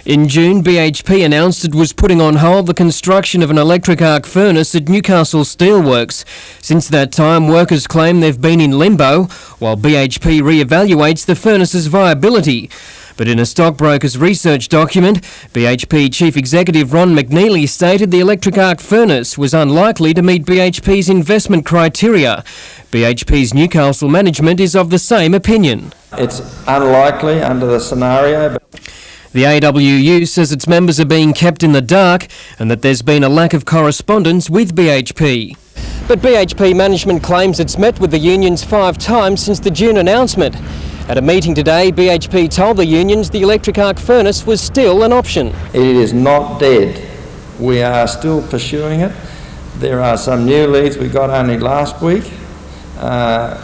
In June, BHP announced it was putting on hold the construction of an electric arc furnace at Newcastle Steelworks. Since that time, workers claim they've been in limbo, while BHP re-evaluates the furnace's viability. But in a stockbrokers research document, BHP Chief Executive Ron McNeely stated the electric arc furnace was unlikely to meet BHP's investment criteria. BHP's Newcastle management is of the same opinion. It's unlikely under the scenario. The AWU says its members are being kept in the dark and that there's been a lack of correspondence with BHP. But BHP management claims it's met with the unions 5 times since the June announcement. At a meeting today, BHP told the unions the electric arc furnace was still an option. It is not dead. We are still pursuing it. There are some new leads we got only last week,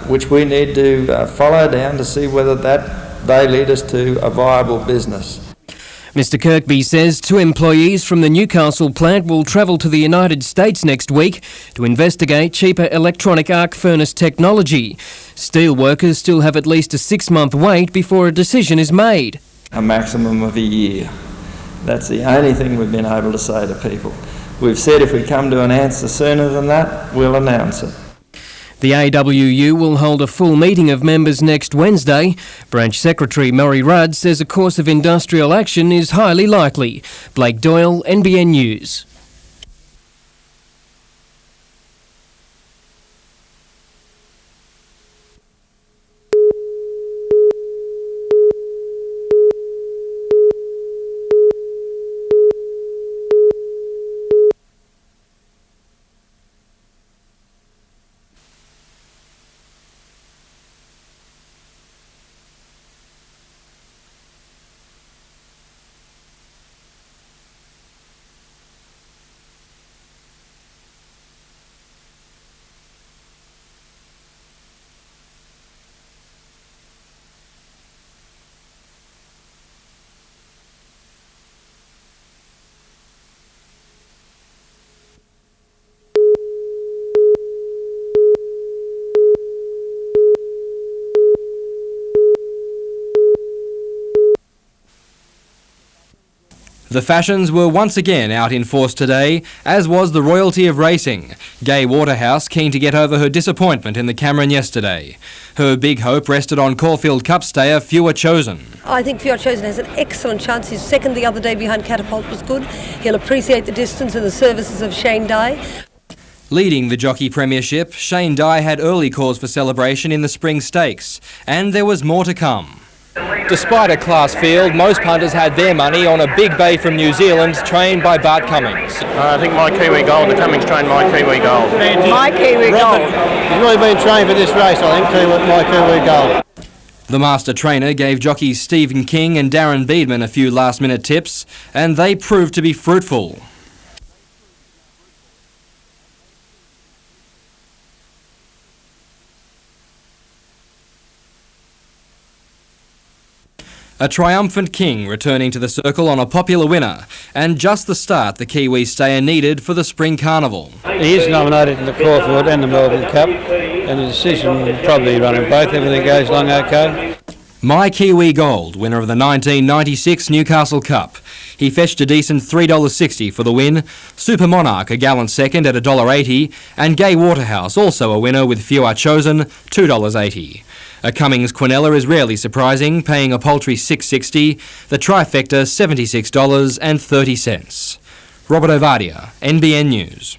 which we need to follow down to see whether they lead us to a viable business. Mr Kirkby says 2 employees from the Newcastle plant will travel to the United States next week to investigate cheaper electronic arc furnace technology. Steel workers still have at least a 6-month wait before a decision is made. A maximum of a year. That's the only thing we've been able to say to people. We've said if we come to an answer sooner than that, we'll announce it. The AWU will hold a full meeting of members next Wednesday. Branch Secretary Murray Rudd says a course of industrial action is highly likely. Blake Doyle, NBN News. The fashions were once again out in force today, as was the royalty of racing. Gay Waterhouse keen to get over her disappointment in the Cameron yesterday. Her big hope rested on Caulfield Cup stayer Fewer Chosen. I think Fewer Chosen has an excellent chance. His second the other day behind Catapult was good. He'll appreciate the distance and the services of Shane Dye. Leading the Jockey Premiership, Shane Dye had early cause for celebration in the Spring Stakes, and there was more to come. Despite a class field, most punters had their money on a big bay from New Zealand, trained by Bart Cummings. I think My Kiwi Gold, the Cummings trained My Kiwi Gold. My Kiwi Gold. He's really been trained for this race, I think, My Kiwi Gold. The master trainer gave jockeys Stephen King and Darren Beedman a few last-minute tips, and they proved to be fruitful. A triumphant King returning to the circle on a popular winner, and just the start the Kiwi stayer needed for the Spring Carnival. He is nominated in the Caulfield and the Melbourne Cup, and the decision will probably run in both. Everything goes along okay. My Kiwi Gold, winner of the 1996 Newcastle Cup. He fetched a decent $3.60 for the win. Super Monarch a gallant second at $1.80, and Gay Waterhouse also a winner with Fewer Chosen, $2.80. A Cummings Quinella is rarely surprising, paying a paltry $6.60, the trifecta $76.30. Robert Ovadia, NBN News.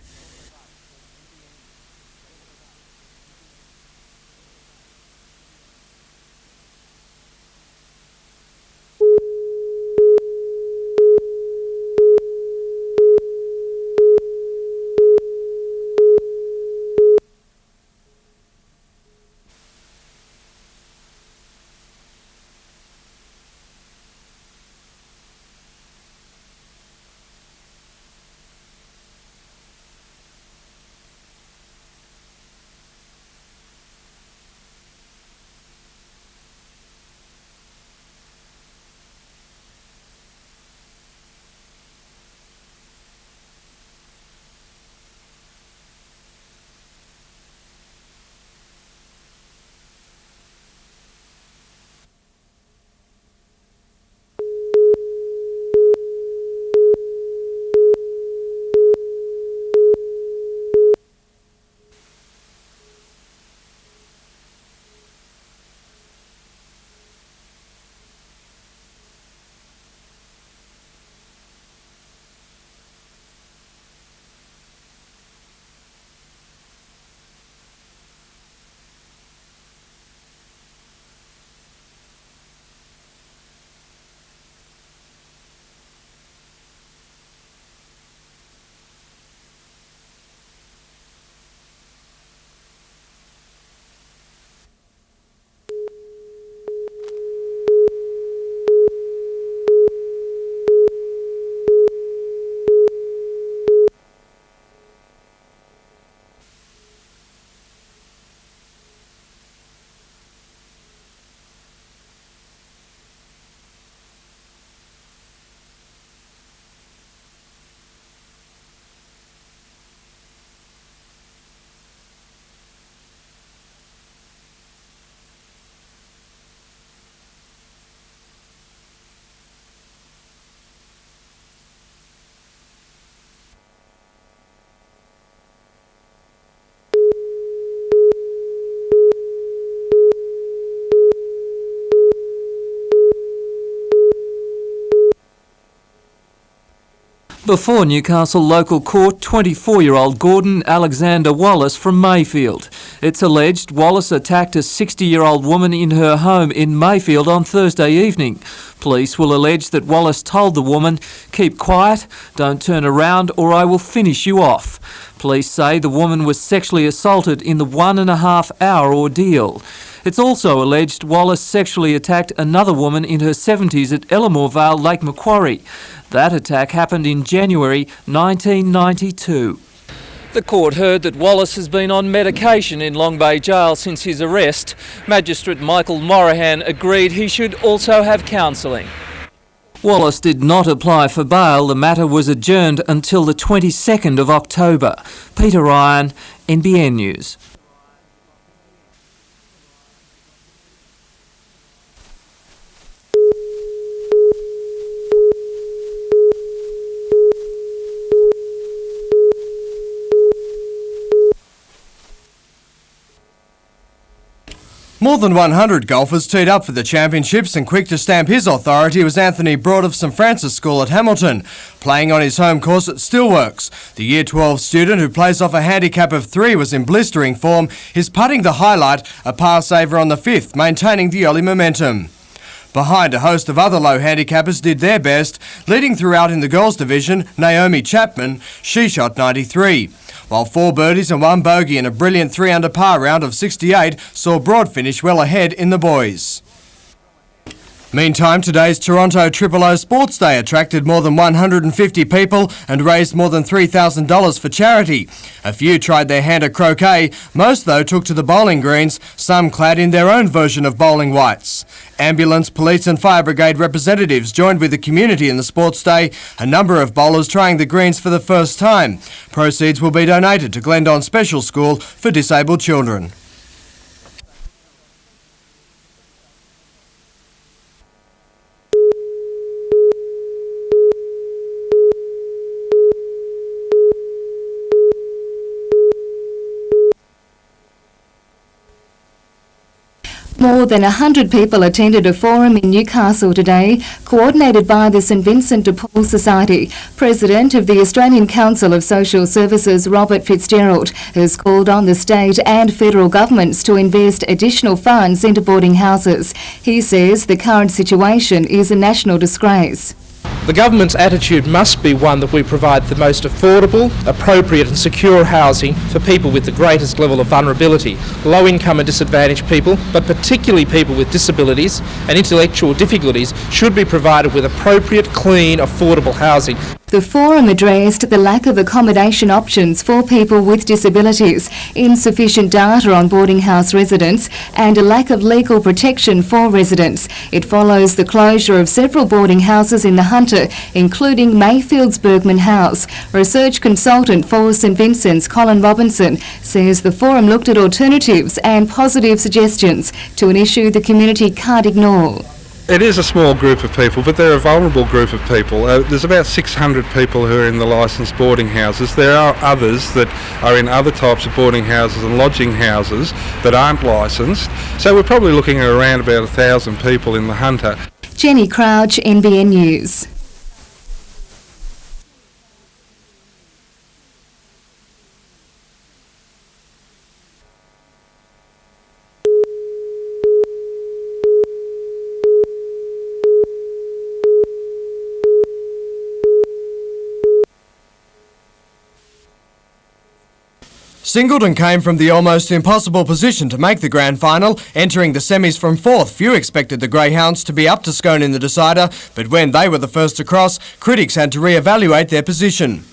Before Newcastle local court, 24-year-old Gordon Alexander Wallace from Mayfield. It's alleged Wallace attacked a 60-year-old woman in her home in Mayfield on Thursday evening. Police will allege that Wallace told the woman, "Keep quiet, don't turn around or I will finish you off." Police say the woman was sexually assaulted in the 1.5-hour ordeal. It's also alleged Wallace sexually attacked another woman in her 70s at Ellamore Vale, Lake Macquarie. That attack happened in January 1992. The court heard that Wallace has been on medication in Long Bay Jail since his arrest. Magistrate Michael Morahan agreed he should also have counselling. Wallace did not apply for bail. The matter was adjourned until the 22nd of October. Peter Ryan, NBN News. More than 100 golfers teed up for the championships, and quick to stamp his authority was Anthony Broad of St Francis School at Hamilton, playing on his home course at Steelworks. The Year 12 student, who plays off a handicap of 3, was in blistering form, his putting the highlight, a par saver on the 5th, maintaining the early momentum. Behind, a host of other low handicappers did their best. Leading throughout in the girls division, Naomi Chapman, she shot 93. While 4 birdies and 1 bogey and a brilliant 3-under par round of 68 saw Broad finish well ahead in the boys. Meantime, today's Toronto 000 Sports Day attracted more than 150 people and raised more than $3,000 for charity. A few tried their hand at croquet. Most, though, took to the bowling greens, some clad in their own version of bowling whites. Ambulance, police and fire brigade representatives joined with the community in the Sports Day, a number of bowlers trying the greens for the first time. Proceeds will be donated to Glendon Special School for disabled children. More than 100 people attended a forum in Newcastle today, coordinated by the St Vincent de Paul Society. President of the Australian Council of Social Services, Robert Fitzgerald, has called on the state and federal governments to invest additional funds into boarding houses. He says the current situation is a national disgrace. The government's attitude must be one that we provide the most affordable, appropriate and secure housing for people with the greatest level of vulnerability. Low income and disadvantaged people, but particularly people with disabilities and intellectual difficulties, should be provided with appropriate, clean, affordable housing. The forum addressed the lack of accommodation options for people with disabilities, insufficient data on boarding house residents and a lack of legal protection for residents. It follows the closure of several boarding houses in the Hunter, including Mayfield's Bergman House. Research consultant for St Vincent's, Colin Robinson, says the forum looked at alternatives and positive suggestions to an issue the community can't ignore. It is a small group of people, but they're a vulnerable group of people. There's about 600 people who are in the licensed boarding houses. There are others that are in other types of boarding houses and lodging houses that aren't licensed. So we're probably looking at around about 1,000 people in the Hunter. Jenny Crouch, NBN News. Singleton came from the almost impossible position to make the grand final, entering the semis from 4th. Few expected the Greyhounds to be up to Scone in the decider, but when they were the first to cross, critics had to re-evaluate their position.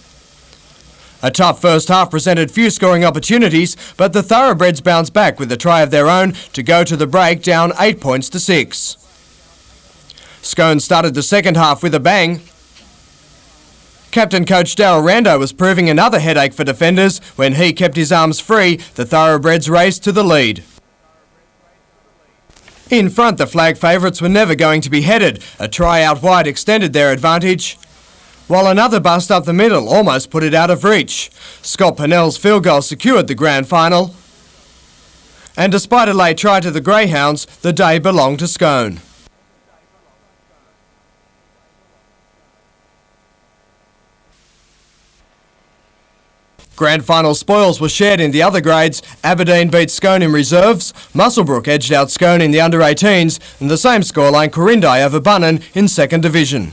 A tough first half presented few scoring opportunities, but the Thoroughbreds bounced back with a try of their own to go to the break down 8 points to 6. Scone started the second half with a bang. Captain coach Darryl Rando was proving another headache for defenders. When he kept his arms free, the Thoroughbreds raced to the lead. In front, the flag favourites were never going to be headed. A try out wide extended their advantage, while another bust up the middle almost put it out of reach. Scott Pennell's field goal secured the grand final. And despite a late try to the Greyhounds, the day belonged to Scone. Grand final spoils were shared in the other grades. Aberdeen beat Scone in reserves, Muswellbrook edged out Scone in the under-18s, and the same scoreline Corindai over Bunnan in second division.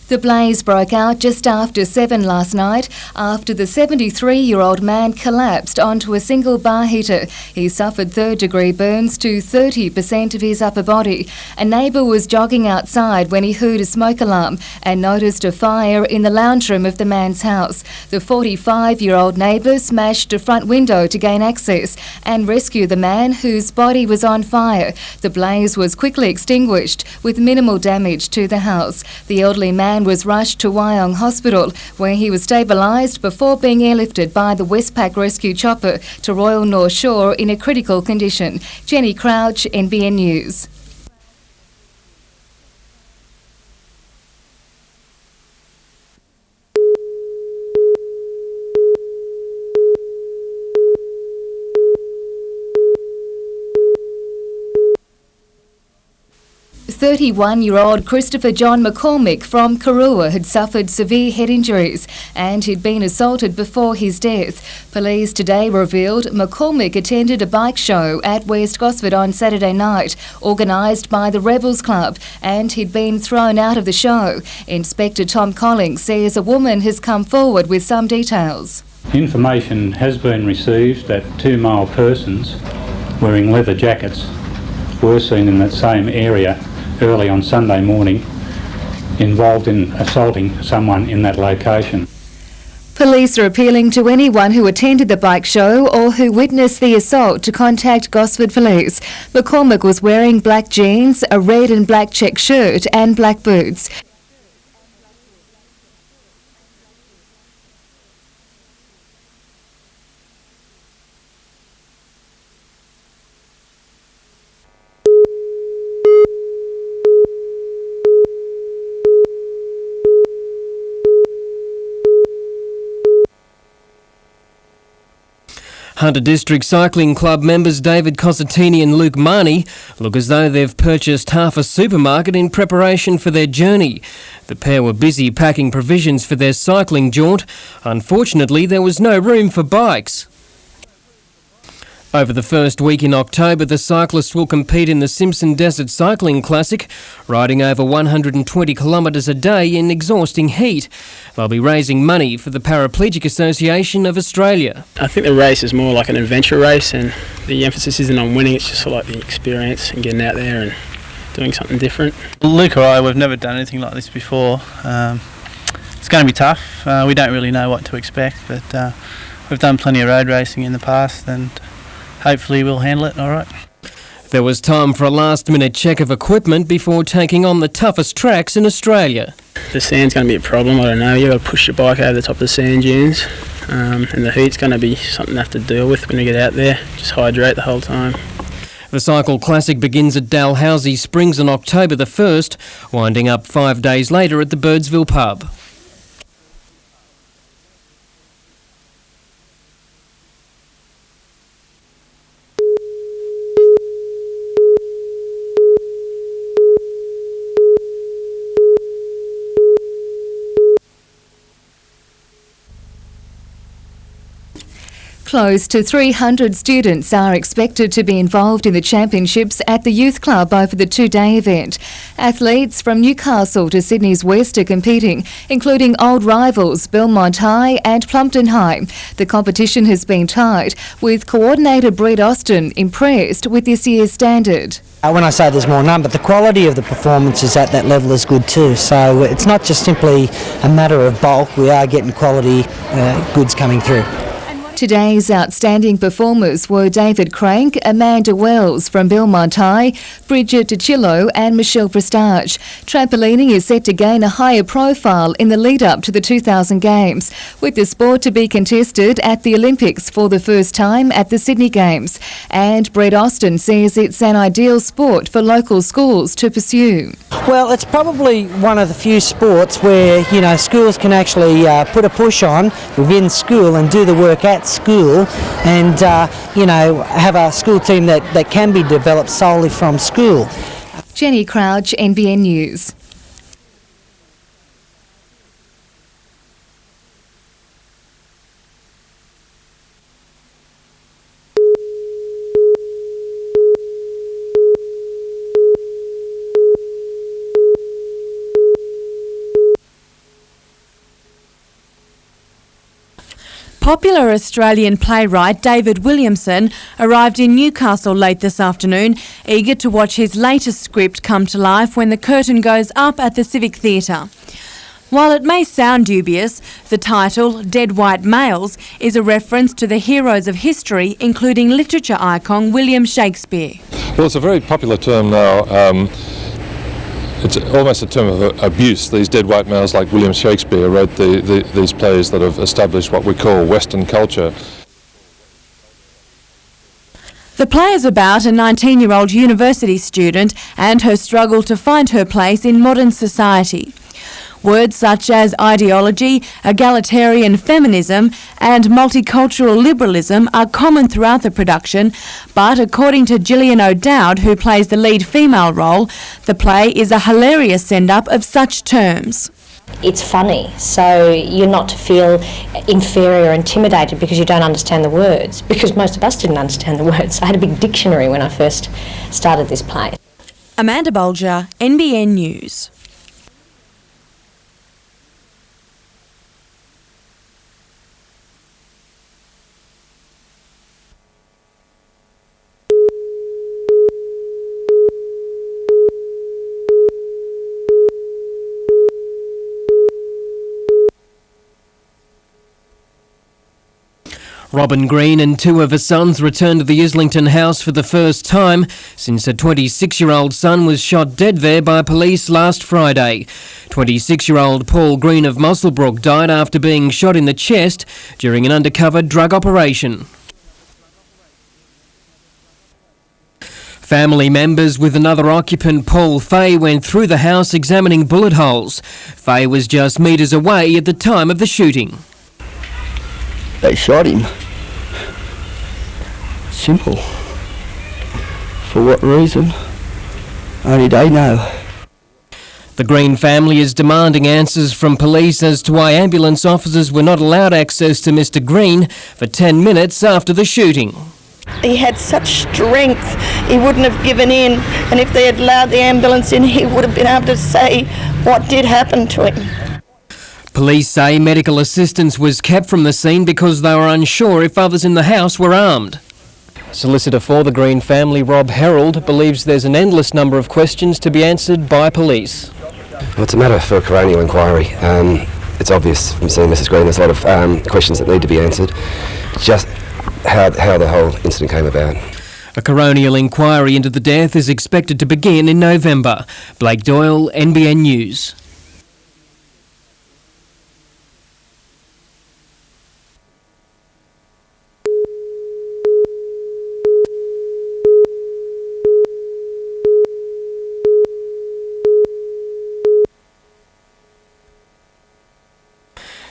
The blaze broke out just after 7 last night after the 73-year-old man collapsed onto a single bar heater. He suffered third-degree burns to 30% of his upper body. A neighbour was jogging outside when he heard a smoke alarm and noticed a fire in the lounge room of the man's house. The 45-year-old neighbour smashed a front window to gain access and rescue the man whose body was on fire. The blaze was quickly extinguished with minimal damage to the house. The elderly man was rushed to Wyong Hospital, where he was stabilised before being airlifted by the Westpac rescue chopper to Royal North Shore in a critical condition. Jenny Crouch, NBN News. "31-year-old Christopher John McCormick from Karua had suffered severe head injuries and he'd been assaulted before his death. Police today revealed McCormick attended a bike show at West Gosford on Saturday night, organised by the Rebels Club, and he'd been thrown out of the show. Inspector Tom Collings says a woman has come forward with some details. Information has been received that 2 male persons wearing leather jackets were seen in that same area early on Sunday morning, involved in assaulting someone in that location. Police are appealing to anyone who attended the bike show or who witnessed the assault to contact Gosford Police. McCormick was wearing black jeans, a red and black check shirt and black boots. Hunter District Cycling Club members David Cosentini and Luke Marnie look as though they've purchased half a supermarket in preparation for their journey. The pair were busy packing provisions for their cycling jaunt. Unfortunately, there was no room for bikes. Over the first week in October, the cyclists will compete in the Simpson Desert Cycling Classic, riding over 120 kilometres a day in exhausting heat. They'll be raising money for the Paraplegic Association of Australia. I think the race is more like an adventure race, and the emphasis isn't on winning, it's just like the experience and getting out there and doing something different. Luke or I, we've never done anything like this before. It's going to be tough. We don't really know what to expect, but we've done plenty of road racing in the past, and hopefully we'll handle it all right. There was time for a last-minute check of equipment before taking on the toughest tracks in Australia. The sand's going to be a problem, I don't know. You've got to push your bike over the top of the sand dunes, and the heat's going to be something to have to deal with when you get out there. Just hydrate the whole time. The Cycle Classic begins at Dalhousie Springs on October the 1st, winding up 5 days later at the Birdsville pub. Close to 300 students are expected to be involved in the championships at the Youth Club over the 2-day event. Athletes from Newcastle to Sydney's West are competing, including old rivals Belmont High and Plumpton High. The competition has been tied, with coordinator Brett Austin impressed with this year's standard. When I say there's more number, the quality of the performances at that level is good too. So it's not just simply a matter of bulk, we are getting quality goods coming through. Today's outstanding performers were David Crank, Amanda Wells from Belmont High, Bridget DiCillo and Michelle Prestage. Trampolining is set to gain a higher profile in the lead-up to the 2000 Games, with the sport to be contested at the Olympics for the first time at the Sydney Games. And Brett Austin says it's an ideal sport for local schools to pursue. Well, it's probably one of the few sports where, you know, schools can actually put a push on within school and do the work at school and, you know, have a school team that can be developed solely from school. Jenny Crouch, NBN News. Popular Australian playwright David Williamson arrived in Newcastle late this afternoon, eager to watch his latest script come to life when the curtain goes up at the Civic Theatre. While it may sound dubious, the title, Dead White Males, is a reference to the heroes of history, including literature icon William Shakespeare. Well, it's a very popular term now. It's almost a term of abuse. These dead white males like William Shakespeare wrote these plays that have established what we call Western culture. The play is about a 19-year-old university student and her struggle to find her place in modern society. Words such as ideology, egalitarian feminism and multicultural liberalism are common throughout the production, but according to Gillian O'Dowd, who plays the lead female role, the play is a hilarious send-up of such terms. It's funny, so you're not to feel inferior or intimidated because you don't understand the words, because most of us didn't understand the words. I had a big dictionary when I first started this play. Amanda Bolger, NBN News. Robin Green and two of her sons returned to the Islington house for the first time since her 26-year-old son was shot dead there by police last Friday. 26-year-old Paul Green of Musselbrook died after being shot in the chest during an undercover drug operation. Family members with another occupant, Paul Fay, went through the house examining bullet holes. Fay was just metres away at the time of the shooting. They shot him. Simple. For what reason? Only they know. The Green family is demanding answers from police as to why ambulance officers were not allowed access to Mr. Green for 10 minutes after the shooting. He had such strength, he wouldn't have given in, and if they had allowed the ambulance in, he would have been able to say what did happen to him. Police say medical assistance was kept from the scene because they were unsure if others in the house were armed. Solicitor for the Green family, Rob Herald, believes there's an endless number of questions to be answered by police. Well, it's a matter for a coronial inquiry. It's obvious from seeing Mrs. Green there's a lot of questions that need to be answered. Just how the whole incident came about. A coronial inquiry into the death is expected to begin in November. Blake Doyle, NBN News.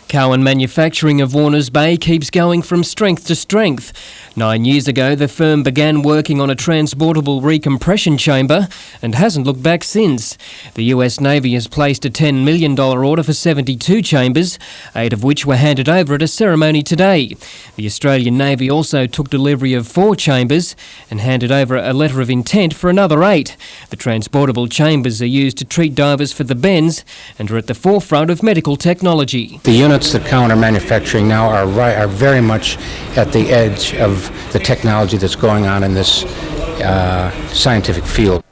Cowan Manufacturing of Warners Bay keeps going from strength to strength. 9 years ago, the firm began working on a transportable recompression chamber and hasn't looked back since. The US Navy has placed a $10 million order for 72 chambers, 8 of which were handed over at a ceremony today. The Australian Navy also took delivery of 4 chambers and handed over a letter of intent for another 8. The transportable chambers are used to treat divers for the bends and are at the forefront of medical technology. The units that Cowan are manufacturing now are very much at the edge of the technology that's going on in this scientific field.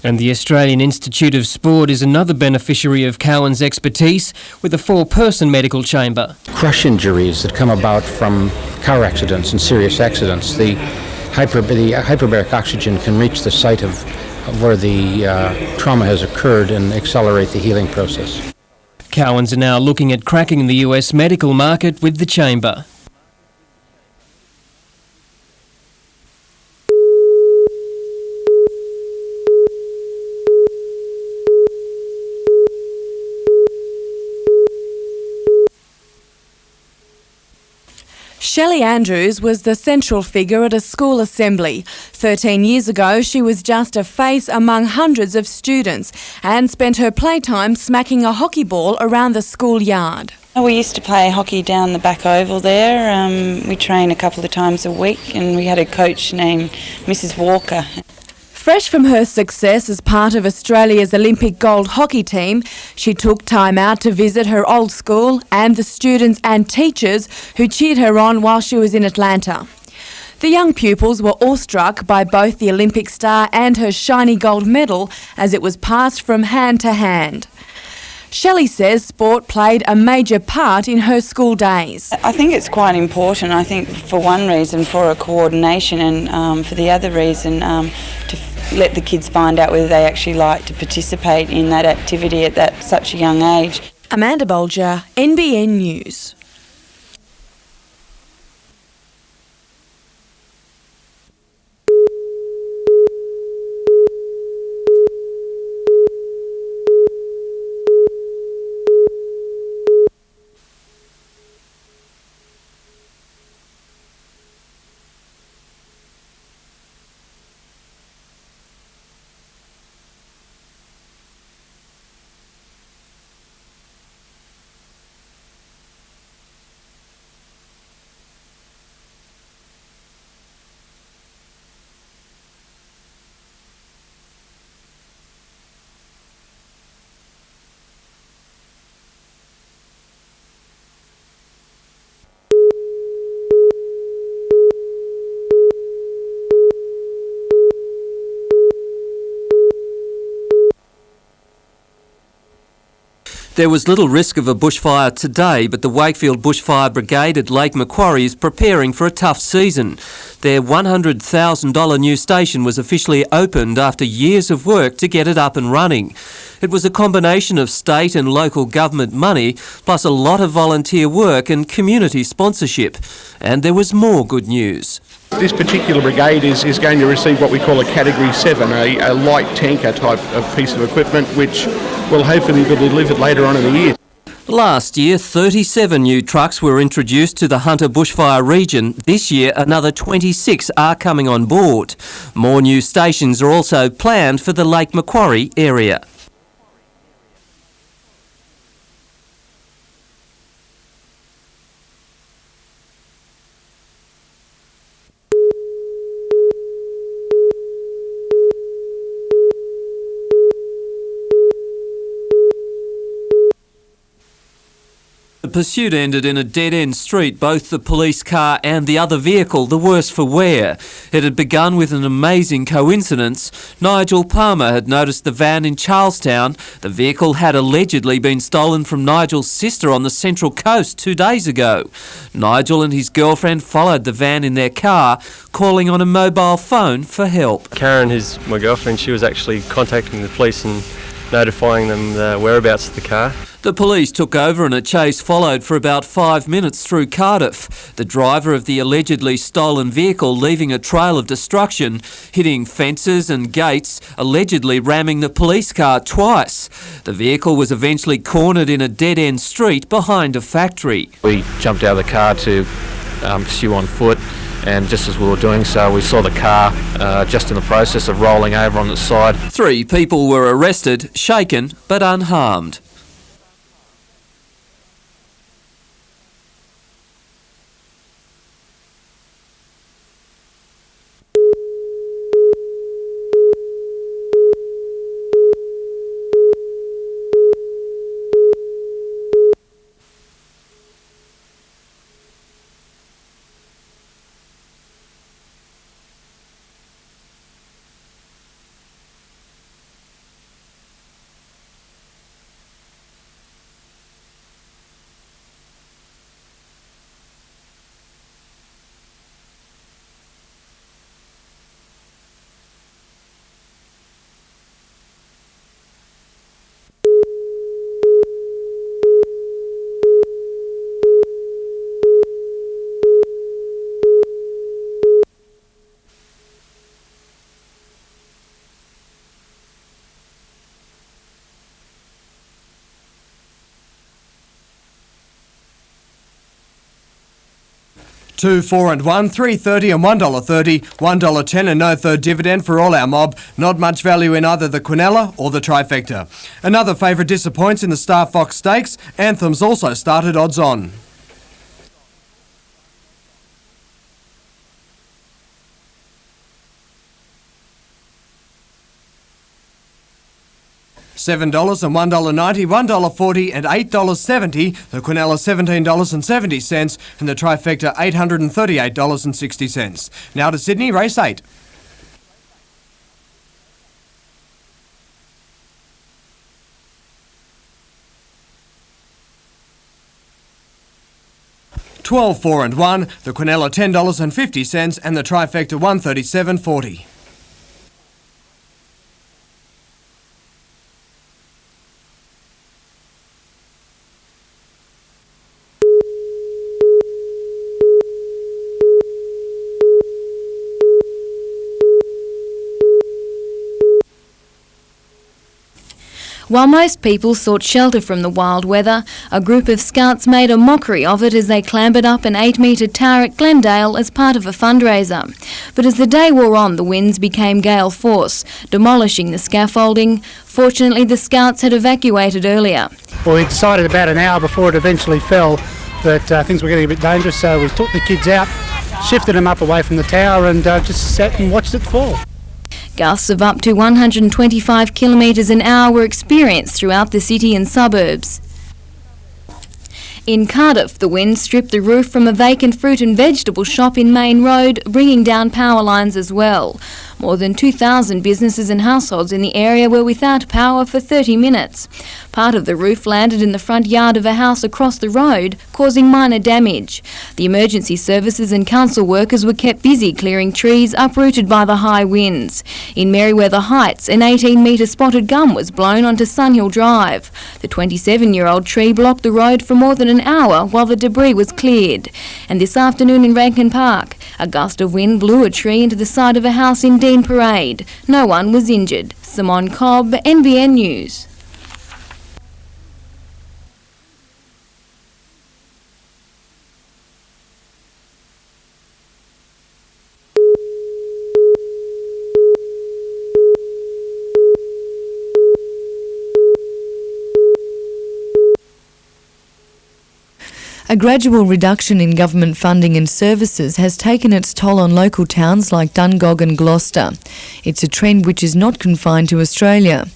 And the Australian Institute of Sport is another beneficiary of Cowan's expertise with a 4-person medical chamber. Crush injuries that come about from car accidents and serious accidents, the hyperbaric oxygen can reach the site of where the trauma has occurred and accelerate the healing process. Cowan's are now looking at cracking the US medical market with the chamber. Shelley Andrews was the central figure at a school assembly. 13 years ago, she was just a face among hundreds of students and spent her playtime smacking a hockey ball around the schoolyard. We used to play hockey down the back oval there. We trained a couple of times a week and we had a coach named Mrs. Walker. Fresh from her success as part of Australia's Olympic gold hockey team, she took time out to visit her old school and the students and teachers who cheered her on while she was in Atlanta. The young pupils were awestruck by both the Olympic star and her shiny gold medal as it was passed from hand to hand. Shelley says sport played a major part in her school days. I think it's quite important, I think for one reason for a coordination and for the other reason to let the kids find out whether they actually like to participate in that activity at such a young age. Amanda Bolger, NBN News. There was little risk of a bushfire today, but the Wakefield Bushfire Brigade at Lake Macquarie is preparing for a tough season. Their $100,000 new station was officially opened after years of work to get it up and running. It was a combination of state and local government money, plus a lot of volunteer work and community sponsorship. And there was more good news. This particular brigade is going to receive what we call a Category 7, a light tanker type of piece of equipment, which will hopefully be delivered later on in the year. Last year, 37 new trucks were introduced to the Hunter bushfire region. This year, another 26 are coming on board. More new stations are also planned for the Lake Macquarie area. The pursuit ended in a dead-end street, both the police car and the other vehicle the worse for wear. It had begun with an amazing coincidence. Nigel Palmer had noticed the van in Charlestown. The vehicle had allegedly been stolen from Nigel's sister on the Central Coast 2 days ago. Nigel and his girlfriend followed the van in their car, calling on a mobile phone for help. Karen, who's my girlfriend, she was actually contacting the police and notifying them the whereabouts of the car. The police took over and a chase followed for about 5 minutes through Cardiff. The driver of the allegedly stolen vehicle leaving a trail of destruction, hitting fences and gates, allegedly ramming the police car twice. The vehicle was eventually cornered in a dead-end street behind a factory. We jumped out of the car to pursue on foot, and just as we were doing so, we saw the car just in the process of rolling over on its side. 3 people were arrested, shaken but unharmed. 2, 4 and 1, $3.30 and $1.30, $1.10 and no third dividend for all our mob. Not much value in either the Quinella or the Trifecta. Another favourite disappoints in the Star Fox Stakes. Anthem's also started odds on. $7 and $1.90, $1.40 and $8.70, the Quinella $17.70 and the Trifecta $838.60. Now to Sydney, race 8. $12, 4 and 1, the Quinella $10.50 and the Trifecta $137.40. While most people sought shelter from the wild weather, a group of scouts made a mockery of it as they clambered up an 8-metre tower at Glendale as part of a fundraiser. But as the day wore on, the winds became gale force, demolishing the scaffolding. Fortunately, the scouts had evacuated earlier. Well, we decided about an hour before it eventually fell that things were getting a bit dangerous, so we took the kids out, shifted them up away from the tower and just sat and watched it fall. Gusts of up to 125 kilometres an hour were experienced throughout the city and suburbs. In Cardiff, the wind stripped the roof from a vacant fruit and vegetable shop in Main Road, bringing down power lines as well. More than 2,000 businesses and households in the area were without power for 30 minutes. Part of the roof landed in the front yard of a house across the road, causing minor damage. The emergency services and council workers were kept busy clearing trees uprooted by the high winds. In Merewether Heights, an 18-metre spotted gum was blown onto Sunhill Drive. The 27-year-old tree blocked the road for more than an hour while the debris was cleared. And this afternoon in Rankin Park, a gust of wind blew a tree into the side of a house in Dean Parade. No one was injured. Simone Cobb, NBN News. A gradual reduction in government funding and services has taken its toll on local towns like Dungog and Gloucester. It's a trend which is not confined to Australia.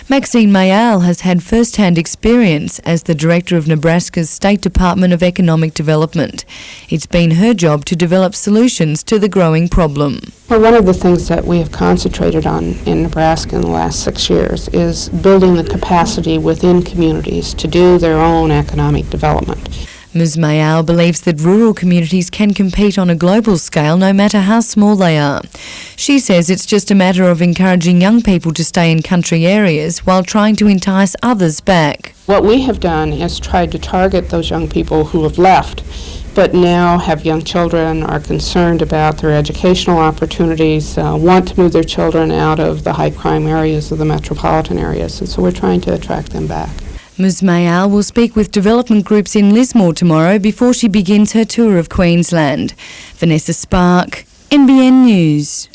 Maxine Mayall has had first-hand experience as the Director of Nebraska's State Department of Economic Development. It's been her job to develop solutions to the growing problem. Well, one of the things that we have concentrated on in Nebraska in the last 6 years is building the capacity within communities to do their own economic development. Ms Mayall believes that rural communities can compete on a global scale no matter how small they are. She says it's just a matter of encouraging young people to stay in country areas while trying to entice others back. What we have done is tried to target those young people who have left but now have young children, are concerned about their educational opportunities, want to move their children out of the high crime areas of the metropolitan areas, and so we're trying to attract them back. Ms Mayall will speak with development groups in Lismore tomorrow before she begins her tour of Queensland. Vanessa Spark, NBN News.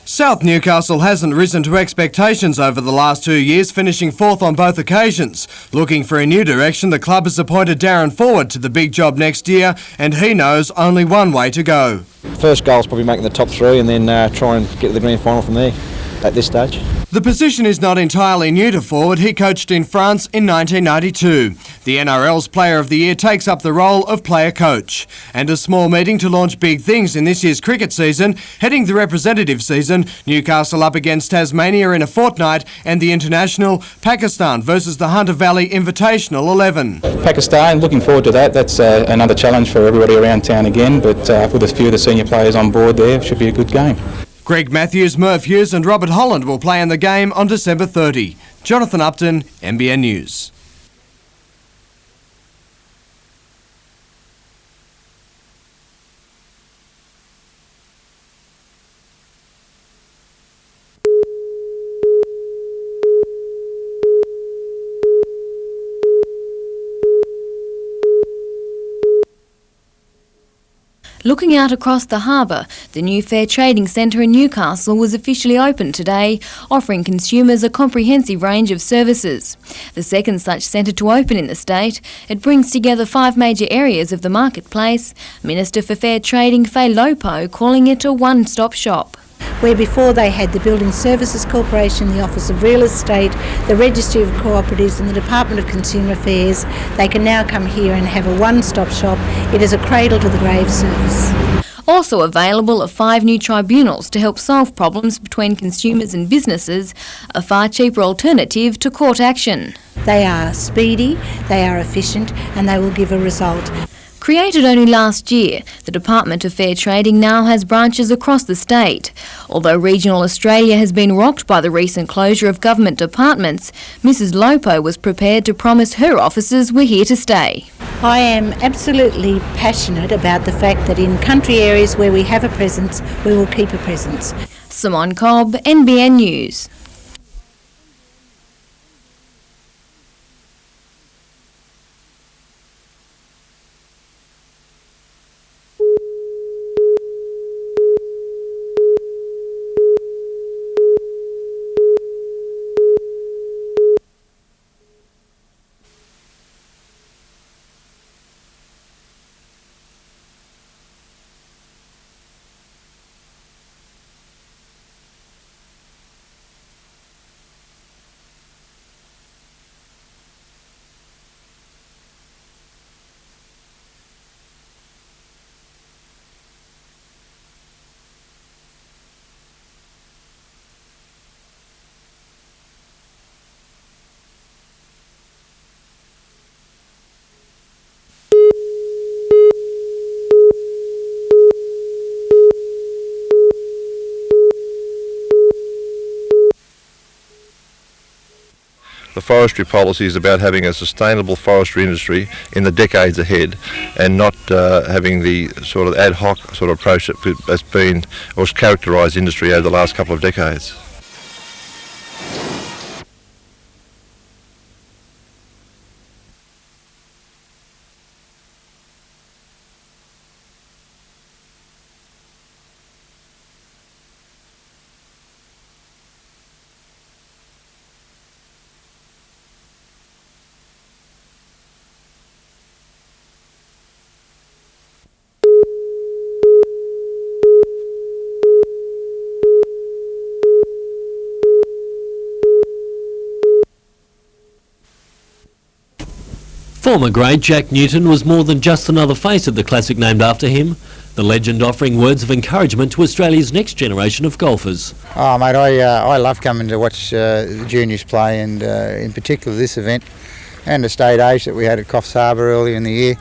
South Newcastle hasn't risen to expectations over the last 2 years, finishing fourth on both occasions. Looking for a new direction, the club has appointed Darren Forward to the big job next year, and he knows only one way to go. First goal is probably making the top three and then try and get to the grand final from there at this stage. The position is not entirely new to Forward. He coached in France in 1992. The NRL's Player of the Year takes up the role of player coach. And a small meeting to launch big things in this year's cricket season. Heading the representative season, Newcastle up against Tasmania in a fortnight, and the international, Pakistan versus the Hunter Valley Invitational 11. Pakistan, looking forward to that. That's another challenge for everybody around town again, but with a few of the senior players on board there, should be a good game. Greg Matthews, Murph Hughes and Robert Holland will play in the game on December 30. Jonathan Upton, NBN News. Looking out across the harbour, the new Fair Trading Centre in Newcastle was officially opened today, offering consumers a comprehensive range of services. The second such centre to open in the state, it brings together 5 major areas of the marketplace. Minister for Fair Trading Faye Lopo calling it a one-stop shop. Where before they had the Building Services Corporation, the Office of Real Estate, the Registry of Cooperatives and the Department of Consumer Affairs, they can now come here and have a one-stop shop. It is a cradle-to-the-grave service. Also available are 5 new tribunals to help solve problems between consumers and businesses, a far cheaper alternative to court action. They are speedy, they are efficient and they will give a result. Created only last year, the Department of Fair Trading now has branches across the state. Although regional Australia has been rocked by the recent closure of government departments, Mrs Lopo was prepared to promise her offices were here to stay. I am absolutely passionate about the fact that in country areas where we have a presence, we will keep a presence. Simone Cobb, NBN News. The forestry policy is about having a sustainable forestry industry in the decades ahead and not having the sort of ad hoc sort of approach that's been or characterised industry over the last couple of decades. Former great Jack Newton was more than just another face at the classic named after him. The legend offering words of encouragement to Australia's next generation of golfers. Oh mate, I love coming to watch the juniors play, and in particular this event and the state age that we had at Coffs Harbour earlier in the year.